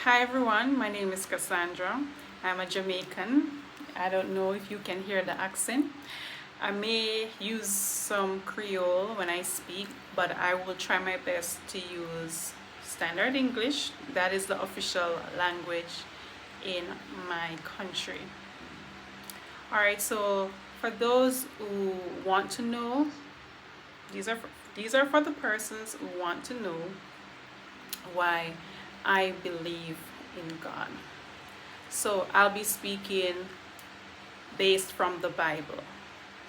Hi everyone, my name is Cassandra. I'm a Jamaican. I don't know if you can hear the accent. I may use some Creole when I speak, but I will try my best to use standard English. That is the official language in my country. Alright, so for those who want to know, these are for the persons who want to know why I believe in God. So I'll be speaking based from the Bible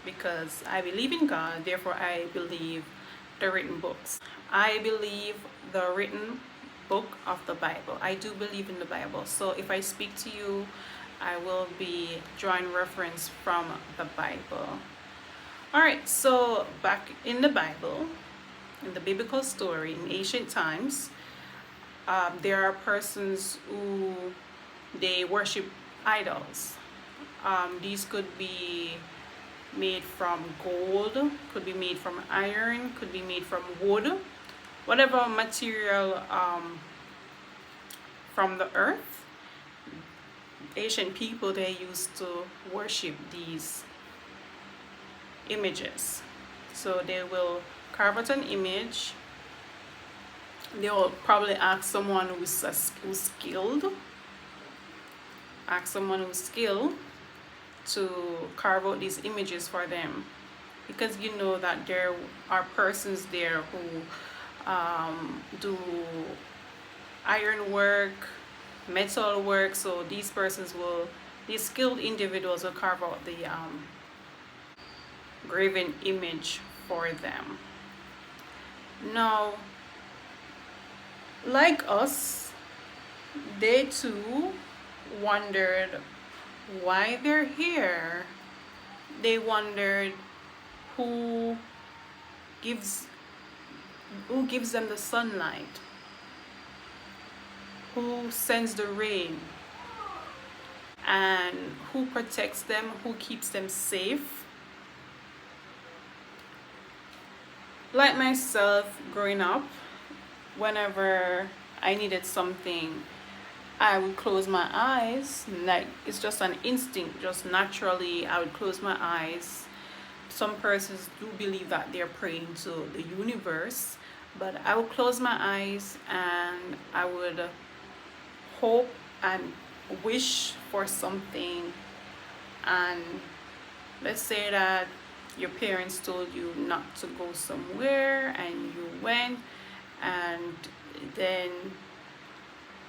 because I believe in God, therefore I believe the written books. I believe the written book of the Bible. I do believe in the Bible. So if I speak to you, I will be drawing reference from the Bible. Alright, so back in the Bible, in the biblical story, in ancient times, there are persons who they worship idols. These could be made from gold, could be made from iron, could be made from wood, whatever material from the earth. Ancient people, they used to worship these images. So they will carve out an image. They will probably ask someone who's skilled. Ask someone who's skilled to carve out these images for them, because you know that there are persons there who do iron work, metal work. So these skilled individuals will carve out the graven image for them. Now, like us, they too wondered why they're here. They wondered who gives them the sunlight, who sends the rain, and who protects them, who keeps them safe. Like myself, growing up, whenever I needed something, I would close my eyes. Like, it's just an instinct, just naturally I would close my eyes. Some persons do believe that they're praying to the universe, but I would close my eyes and I would hope and wish for something. And let's say that your parents told you not to go somewhere and you went, and then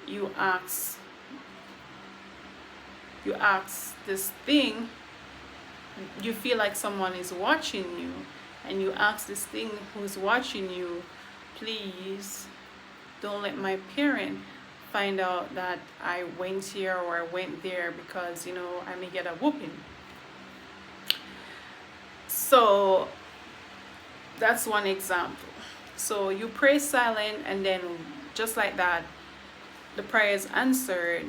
you ask this thing, you feel like someone is watching you, and you ask this thing who's watching you, please don't let my parent find out that I went here or I went there, because I may get a whooping. So that's one example. So you pray silent, and then just like that, the prayer is answered.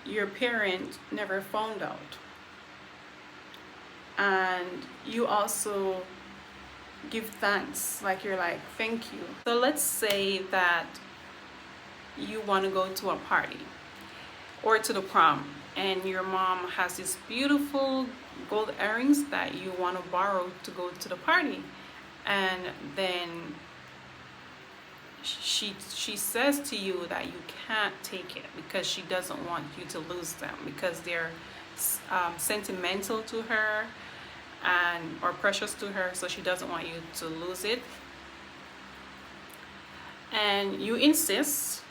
Your parent never found out, and you also give thanks, like you're like, thank you. So let's say that you want to go to a party or to the prom, and your mom has these beautiful gold earrings that you want to borrow to go to the party, and then she says to you that you can't take it because she doesn't want you to lose them, because they're sentimental to her or precious to her, so she doesn't want you to lose it. And you insist.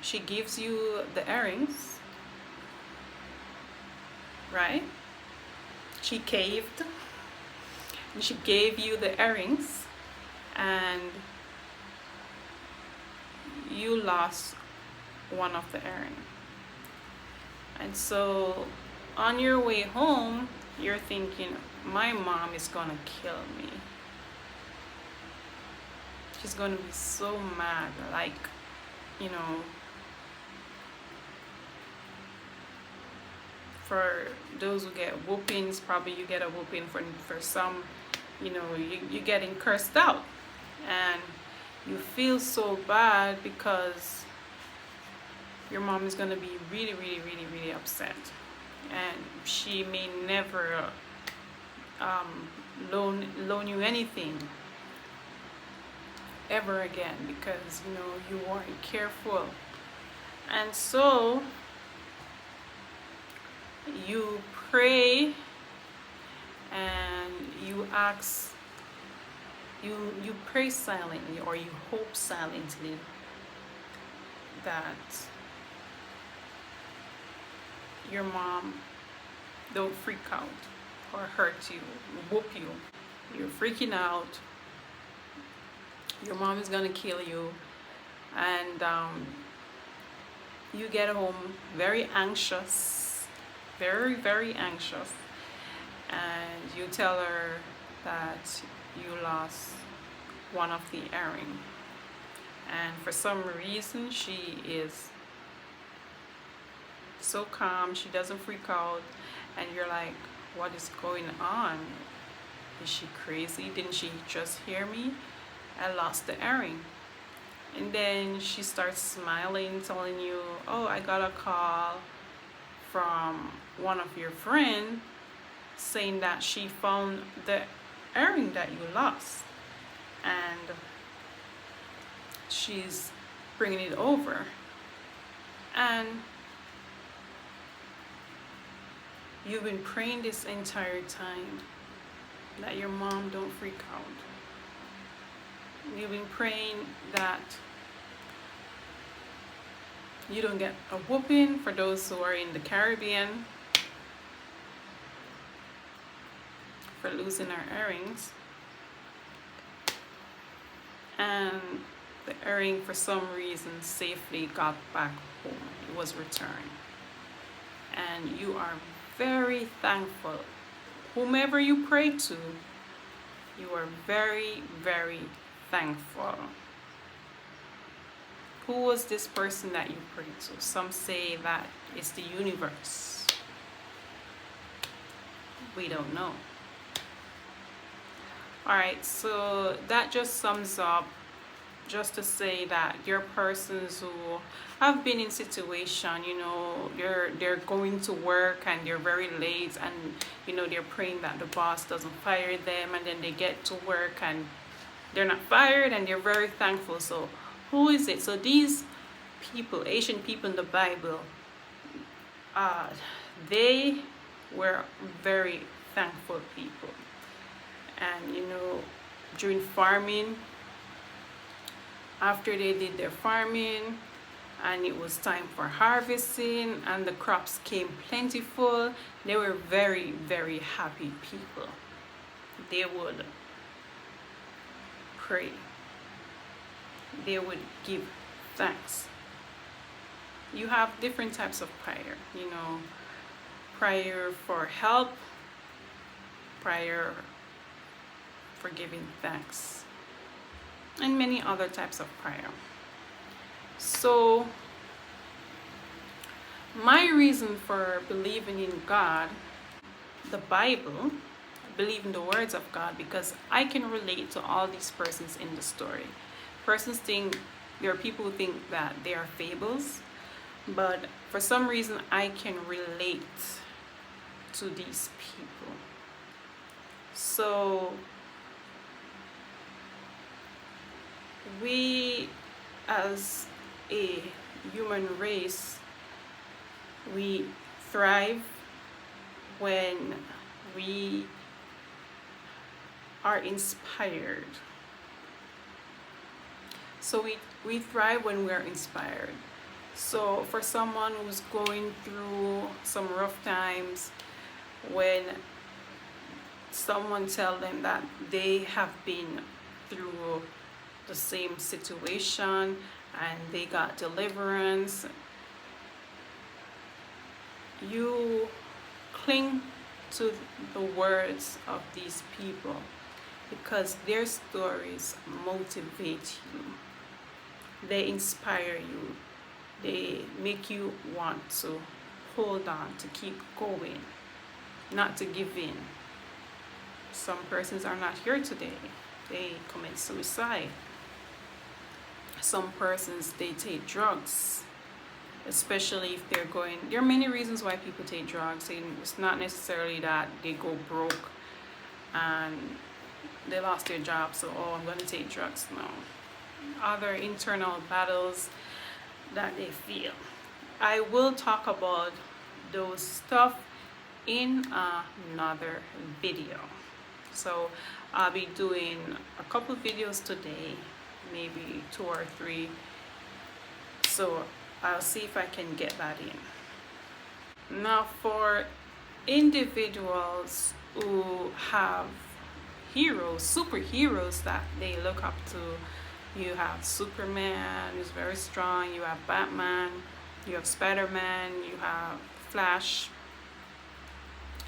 She gives you the earrings, right? She caved and she gave you the earrings, and you lost one of the earrings. And so on your way home, you're thinking, my mom is gonna kill me. She's gonna be so mad. Like, for those who get whoopings, probably you get a whooping. For some, you're getting cursed out, and you feel so bad because your mom is going to be really, really, really, really upset. And she may never loan you anything ever again, because you weren't careful. And so you pray and you ask, you pray silently, or you hope silently that your mom don't freak out or hurt you, whoop you. You're freaking out, your mom is gonna kill you, and you get home very anxious, very, very anxious, and you tell her that you lost one of the earring, and for some reason she is so calm, she doesn't freak out, and you're like, what is going on? Is she crazy? Didn't she just hear me? I lost the earring. And then she starts smiling, telling you, oh, I got a call from one of your friends saying that she found the earring that you lost, and she's bringing it over. And you've been praying this entire time that your mom don't freak out. You've been praying that you don't get a whooping. For those who are in the Caribbean, for losing our earrings. And the earring, for some reason, safely got back home. It was returned. And you are very thankful. Whomever you pray to, you are very, very thankful. Who was this person that you prayed to? Some say that it's the universe. We don't know. Alright, so that just sums up, just to say that there are persons who have been in situation, they're going to work and they're very late, and they're praying that the boss doesn't fire them, and then they get to work and they're not fired, and they're very thankful. So who is it? So these people, Asian people in the Bible, they were very thankful people. And during farming, after they did their farming and it was time for harvesting and the crops came plentiful, they were very, very happy people. They would pray, they would give thanks. You have different types of prayer, prayer for help, prayer for giving thanks, and many other types of prayer. So my reason for believing in God, the Bible, believe in the words of God, because I can relate to all these persons in the story. Persons think, there are people who think that they are fables, but for some reason I can relate to these people. So we as a human race, we thrive when we are inspired. So we thrive when we are inspired. So for someone who's going through some rough times, when someone tell them that they have been through the same situation and they got deliverance, you cling to the words of these people because their stories motivate you. They inspire you. They make you want to hold on, to keep going, not to give in. Some persons are not here today. They commit suicide. Some persons, they take drugs. especially if they're going. There are many reasons why people take drugs, and it's not necessarily that they go broke and they lost their job, so I'm going to take drugs. No, other internal battles that they feel. I will talk about those stuff in another video. So I'll be doing a couple videos today, maybe 2 or 3. So I'll see if I can get that in. Now, for individuals who have heroes, superheroes that they look up to, you have Superman, who's very strong, you have Batman, you have Spider-Man, you have Flash,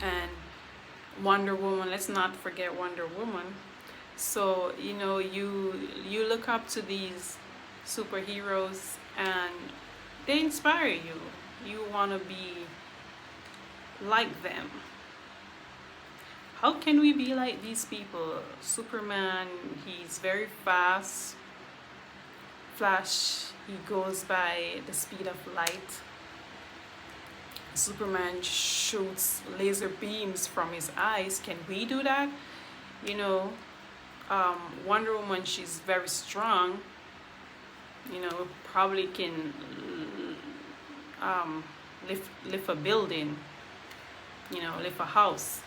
and Wonder Woman. Let's not forget Wonder Woman. So you look up to these superheroes and they inspire you. You want to be like them. How can we be like these people? Superman, he's very fast. Flash, he goes by the speed of light. Superman shoots laser beams from his eyes. Can we do that? Wonder Woman, she's very strong. Probably can lift a building, lift a house.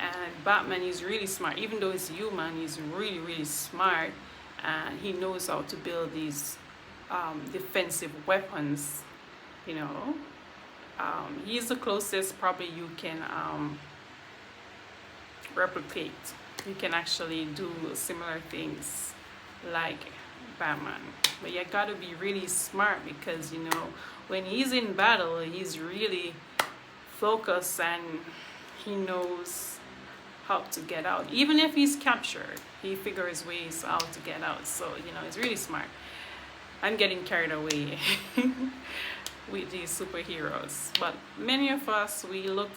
And Batman is really smart. Even though he's human, he's really, really smart, and he knows how to build these defensive weapons. He's the closest probably you can replicate. You can actually do similar things like Batman. But you gotta be really smart, because when he's in battle, he's really focused and he knows how to get out. Even if he's captured, he figures ways how to get out. So he's really smart. I'm getting carried away with these superheroes, but many of us, we look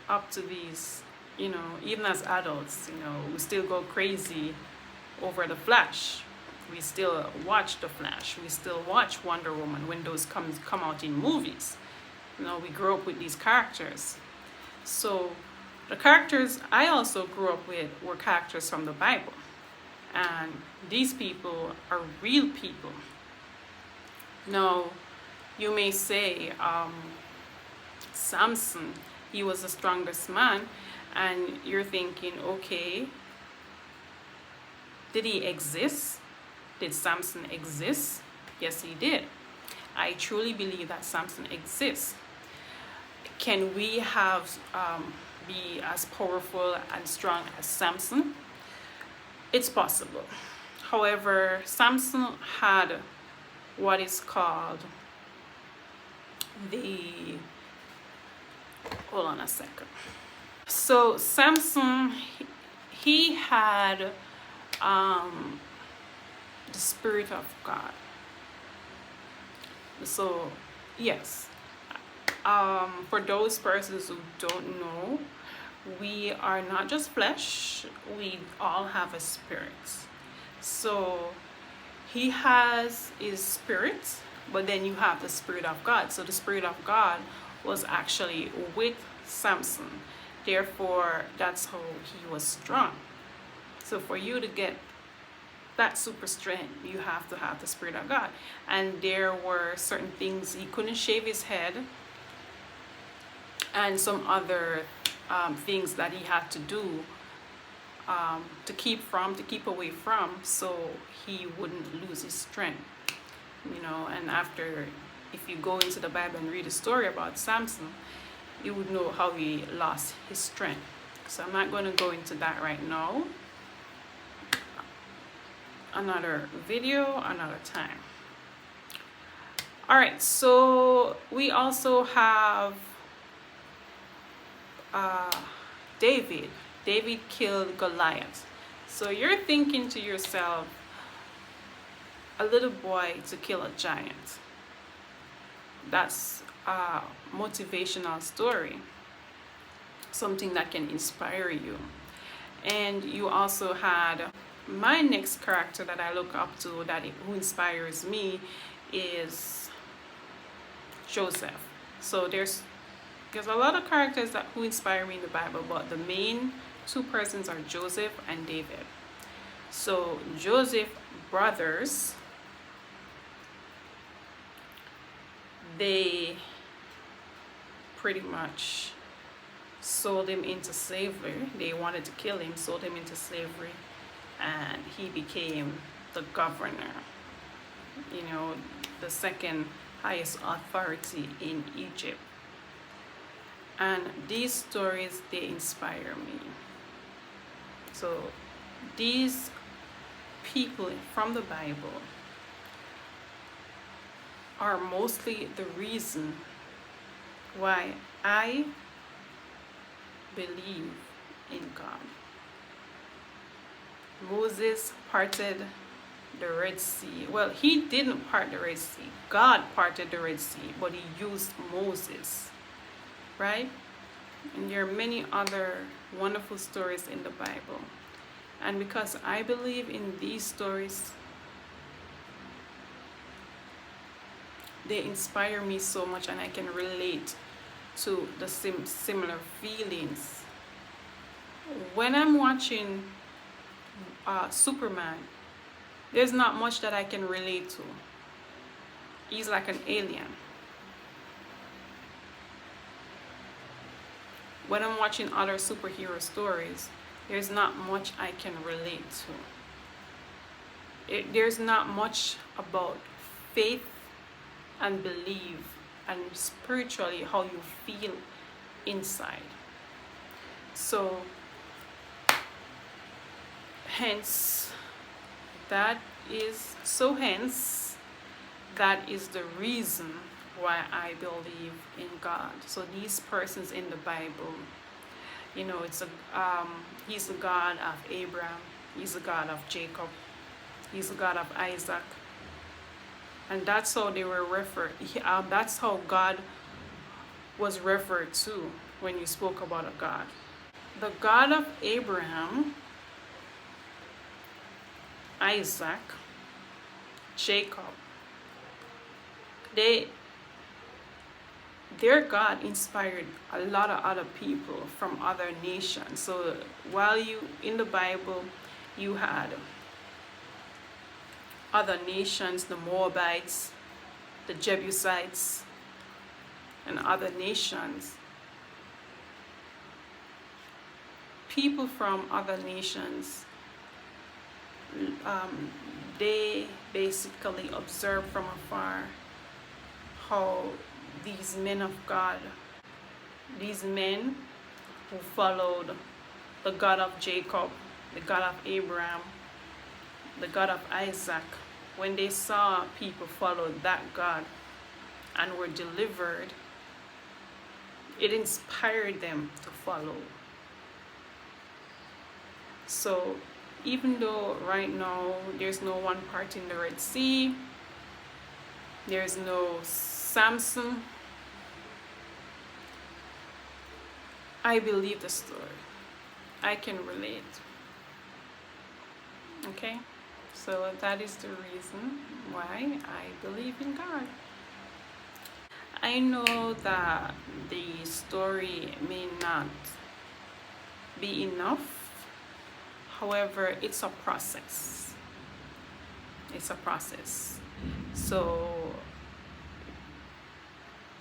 up to these, even as adults. We still go crazy over the Flash. We still watch the Flash. We still watch Wonder Woman when those come out in movies. We grew up with these characters. So the characters I also grew up with were characters from the Bible, and these people are real people. Now, you may say, Samson, he was the strongest man, and you're thinking, okay, did he exist? Did Samson exist? Yes, he did. I truly believe that Samson exists. Can we have be as powerful and strong as Samson? It's possible. However, Samson had what is called hold on a second. So Samson, he had the Spirit of God. So yes, for those persons who don't know, we are not just flesh, we all have a spirit. So he has his spirit, but then you have the Spirit of God. So the Spirit of God was actually with Samson. Therefore, that's how he was strong. So for you to get that super strength, you have to have the Spirit of God. And there were certain things. He couldn't shave his head, and some other things that he had to do to keep away from, so he wouldn't lose his strength. And after, if you go into the Bible and read the story about Samson, you would know how he lost his strength. So I'm not going to go into that right now. Another video, another time. All right, so we also have David. David killed Goliath. So you're thinking to yourself, a little boy to kill a giant. That's a motivational story, something that can inspire you. And you also had my next character that I look up to, who inspires me, is Joseph. So there's a lot of characters that who inspire me in the Bible, but the main two persons are Joseph and David. So Joseph brothers, they pretty much sold him into slavery. They wanted to kill him, sold him into slavery, and he became the governor, you know, the second highest authority in Egypt. And these stories, they inspire me. So these people from the Bible are mostly the reason why I believe in God. Moses parted the Red Sea. Well, he didn't part the Red Sea. God parted the Red Sea, but he used Moses, right? And there are many other wonderful stories in the Bible. And because I believe in these stories, they inspire me so much, and I can relate to the similar feelings. When I'm watching Superman, there's not much that I can relate to. He's like an alien. When I'm watching other superhero stories, there's not much I can relate to. There's not much about faith and belief and spiritually how you feel inside. So hence that is the reason why I believe in God. So these persons in the Bible, you know, he's the God of Abraham, he's the God of Jacob, he's the God of Isaac. And that's how they were referred. That's how God was referred to when you spoke about a God. The God of Abraham, Isaac, Jacob, their God inspired a lot of other people from other nations. So while in the Bible, you had other nations, the Moabites, the Jebusites, and other nations. People from other nations, they basically observed from afar how these men of God, these men who followed the God of Jacob, the God of Abraham, the God of Isaac, when they saw people follow that God and were delivered, it inspired them to follow. So even though right now there's no one parting the Red Sea, there's no Samson, I believe the story. I can relate. Okay? So that is the reason why I believe in God. I know that the story may not be enough. However, it's a process. It's a process. So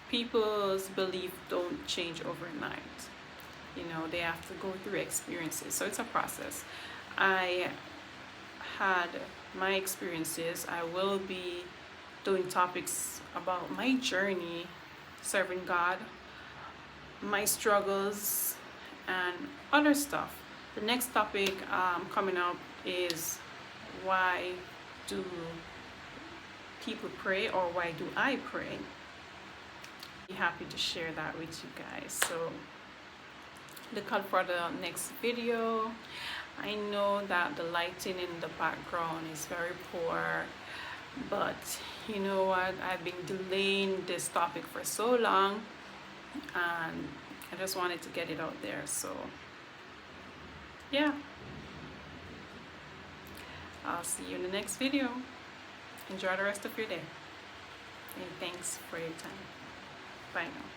people's belief don't change overnight. You know, they have to go through experiences. So it's a process. I had my experiences. I will be doing topics about my journey serving God, my struggles, and other stuff. The next topic coming up is why do people pray, or why do I pray? Be happy to share that with you guys. So look out for the next video. I know that the lighting in the background is very poor, but you know what, I've been delaying this topic for so long, and I just wanted to get it out there. So yeah, I'll see you in the next video. Enjoy the rest of your day, and thanks for your time. Bye now.